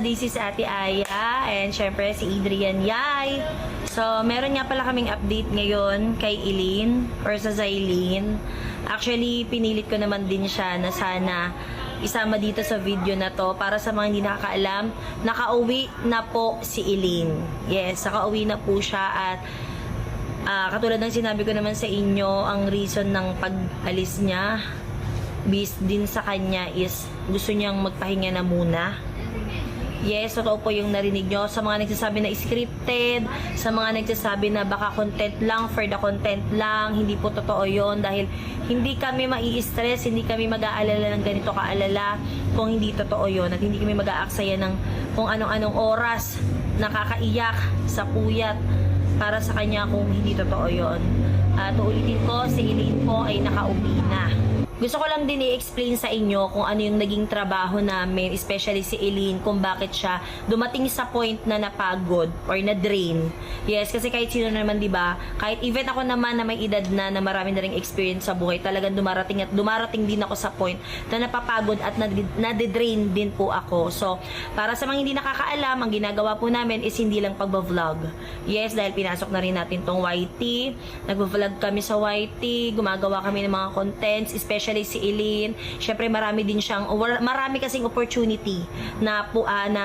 This is Ate Aya and syempre si Adrian Yay. So, meron nga pala kaming update ngayon kay Eileen or sa Zylene. Actually, pinilit ko naman din siya na sana isama dito sa video na to para sa mga hindi nakakaalam, nakauwi na po si Eileen. Yes, nakauwi na po siya at katulad ng sinabi ko naman sa inyo, ang reason ng pag-alis niya based din sa kanya is gusto niyang magpahinga na muna. Yes, totoo po yung narinig nyo. Sa mga nagsasabi na scripted, sa mga nagsasabi na baka content lang, for the content lang, hindi po totoo yon dahil hindi kami mai-stress, hindi kami mag-aalala ng ganito kaalala kung hindi totoo yon at hindi kami mag-aaksaya ng kung anong-anong oras nakakaiyak sa puyat para sa kanya kung hindi totoo yon. At uulitin ko, si Eileen po ay nakauwi na. Gusto ko lang din i-explain sa inyo kung ano yung naging trabaho namin, especially si Eileen, kung bakit siya dumating sa point na napagod or na-drain. Yes, kasi kahit sino naman, 'di ba? Kahit even ako naman na may edad na marami na ring experience sa buhay, talagang dumarating din ako sa point na napapagod at nade-drain din po ako. So, para sa mga hindi nakakaalam, ang ginagawa po namin is hindi lang pagba-vlog. Yes, dahil pinasok na rin natin tong YT. Nagba-vlog kami sa YT, gumagawa kami ng mga contents, especially si Eileen. Syempre marami kasing opportunity na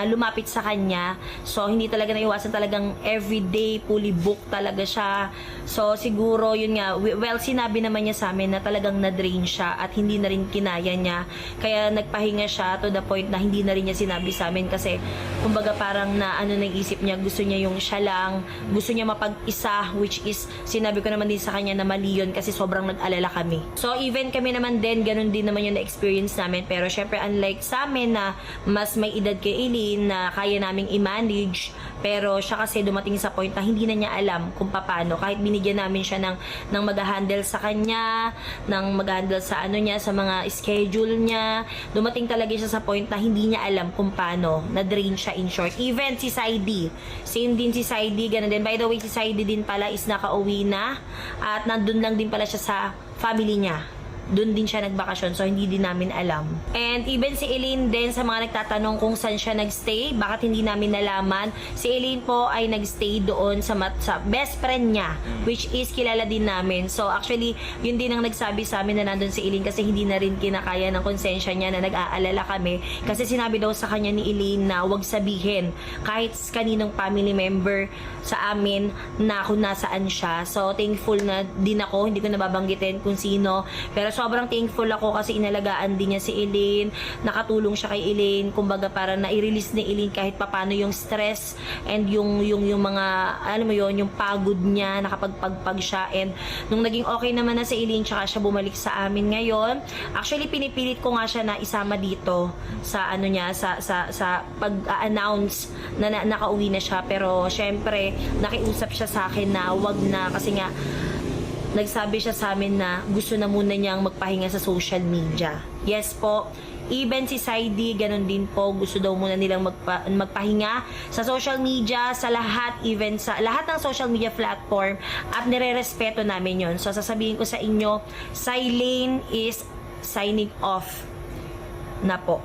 lumapit sa kanya. So hindi talaga naiwasan, talagang everyday fully booked talaga siya. So siguro yun nga, well sinabi naman niya sa amin na talagang na-drain siya at hindi na rin kinaya niya. Kaya nagpahinga siya to the point na hindi na rin niya sinabi sa amin kasi kumbaga parang na naisip niya, gusto niya yung siya lang, gusto niya mapag-isa, which is sinabi ko naman din sa kanya na mali yun kasi sobrang nag-alala kami. So even kami naman din, ganun din naman yung na-experience namin. Pero syempre, unlike sa amin na mas may edad kay Eileen na kaya naming i-manage, pero siya kasi dumating sa point na hindi na niya alam kung paano. Kahit binigyan namin siya ng mag-handle sa kanya, ng mag-handle sa niya, sa mga schedule niya, dumating talaga siya sa point na hindi niya alam kung paano. Na-drain siya in short. Even si Saidi. Same din si Saidi, ganun din. By the way, si Saidi din pala is nakauwi na at nandun lang din pala siya sa family niya. Doon din siya nagbakasyon, so hindi din namin alam. And even si Eileen din, sa mga nagtatanong kung saan siya nagstay, bakit hindi namin nalaman, si Eileen po ay nagstay doon sa best friend niya, which is kilala din namin. So actually, yun din ang nagsabi sa amin na nandun si Eileen kasi hindi na rin kinakaya ng konsensya niya na nag-aalala kami. Kasi sinabi daw sa kanya ni Eileen na wag sabihin kahit kaninong family member sa amin na kung nasaan siya. So thankful na din ako, hindi ko nababanggitin kung sino, pero sobrang thankful ako kasi inalagaan din niya si Eileen, nakatulong siya kay Eileen, kumbaga para na-release ni Eileen kahit papano yung stress and yung mga, alam mo yon, yung pagod niya, nakapagpagpag siya. And nung naging okay naman na si Eileen, tsaka siya bumalik sa amin ngayon. Actually, pinipilit ko nga siya na isama dito sa sa pag-announce na nakauwi na siya, pero syempre, nakiusap siya sa akin na wag na kasi nga nagsabi siya sa amin na gusto na muna niyang magpahinga sa social media. Yes po, even si Saidi, ganun din po, gusto daw muna nilang magpahinga sa social media, sa lahat, even sa lahat ng social media platform, at nire-respeto namin yon. So sasabihin ko sa inyo, Zylene is signing off na po.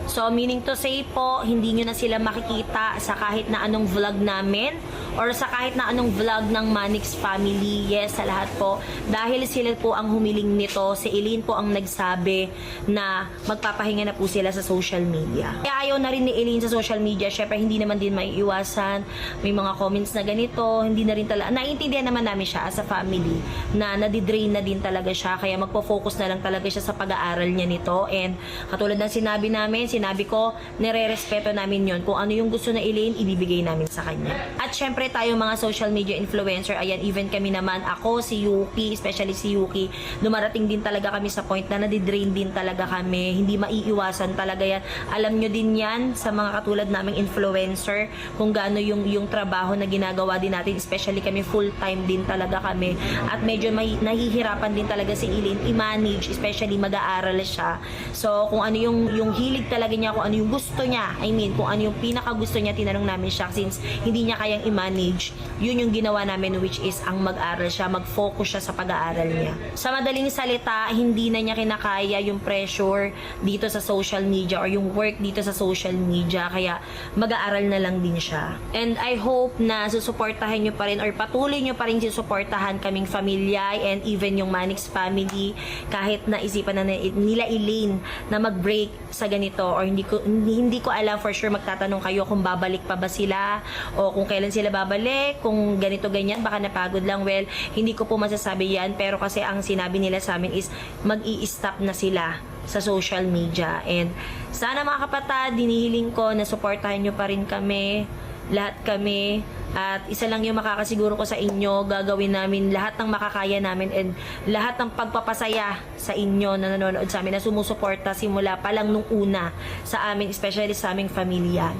So, meaning to say po, hindi nyo na sila makikita sa kahit na anong vlog namin or sa kahit na anong vlog ng Manix family. Yes, sa lahat po. Dahil sila po ang humiling nito. Si Eileen po ang nagsabi na magpapahinga na po sila sa social media. Kaya ayaw na rin ni Eileen sa social media. Syempre, hindi naman din maiiwasan. May mga comments na ganito. Hindi na rin talaga. Naiintindihan naman namin siya as a family na nadidrain na din talaga siya. Kaya magpo-focus na lang talaga siya sa pag-aaral niya nito. And katulad ng sinabi namin, sinabi ko, nire-respeto namin yon. Kung ano yung gusto na Eileen, ibibigay namin sa kanya. At syempre tayo mga social media influencer, ayan, even kami naman, ako, si Yuki, especially si Yuki, dumarating din talaga kami sa point na nadidrain din talaga kami. Hindi maiiwasan talaga yan. Alam nyo din yan sa mga katulad naming influencer, kung gaano yung trabaho na ginagawa din natin, especially kami full-time din talaga kami. At medyo nahihirapan din talaga si Eileen i-manage, especially mag-aaral siya. So, kung ano yung hilig talaga niya, kung ano yung gusto niya, I mean, kung ano yung pinaka gusto niya, tinanong namin siya since hindi niya kayang i-manage i-manage, yun yung ginawa namin, which is ang mag-aral siya, mag-focus siya sa pag-aaral niya. Sa madaling salita, hindi na niya kinakaya yung pressure dito sa social media or yung work dito sa social media, kaya mag-aaral na lang din siya. And I hope na susuportahan nyo pa rin or patuloy nyo pa rin susuportahan kaming pamilya and even yung Manix family, kahit naisipan na nila Elaine na mag-break sa ganito, or hindi ko alam for sure. Magtatanong kayo kung babalik pa ba sila o kung kailan sila babalik, kung ganito ganyan, baka napagod lang. Well, hindi ko po masasabi yan, pero kasi ang sinabi nila sa amin is mag-i-stop na sila sa social media. And sana mga kapatid, dinihiling ko na suportahan nyo pa rin kami, lahat kami. At isa lang yung makakasiguro ko sa inyo, gagawin namin lahat ng makakaya namin and lahat ng pagpapasaya sa inyo na nanonood sa amin, na sumusuporta simula pa lang nung una sa amin, especially sa aming pamilya.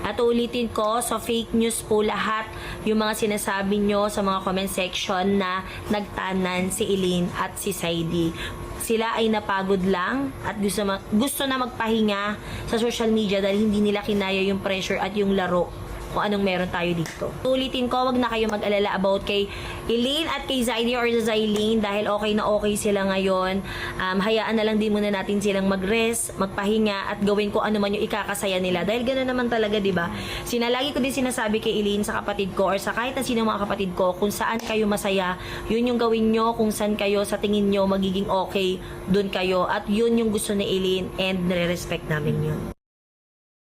At ulitin ko, so fake news po lahat yung mga sinasabi nyo sa mga comment section na nagtanan si Elaine at si Saidi. Sila ay napagod lang at gusto na magpahinga sa social media dahil hindi nila kinaya yung pressure at yung laro kung anong meron tayo dito. Ulitin ko, wag na kayo mag-alala about kay Elaine at kay Zaidi or Zailin dahil okay na okay sila ngayon. Hayaan na lang din muna natin silang mag-rest, magpahinga at gawin ko ano man yung ikakasaya nila. Dahil gano'n naman talaga, di ba? Lagi ko din sinasabi kay Elaine sa kapatid ko or sa kahit na sino mga kapatid ko, kung saan kayo masaya, yun yung gawin nyo. Kung saan kayo sa tingin nyo magiging okay, dun kayo. At yun yung gusto ni Elaine and nire-respect namin yun.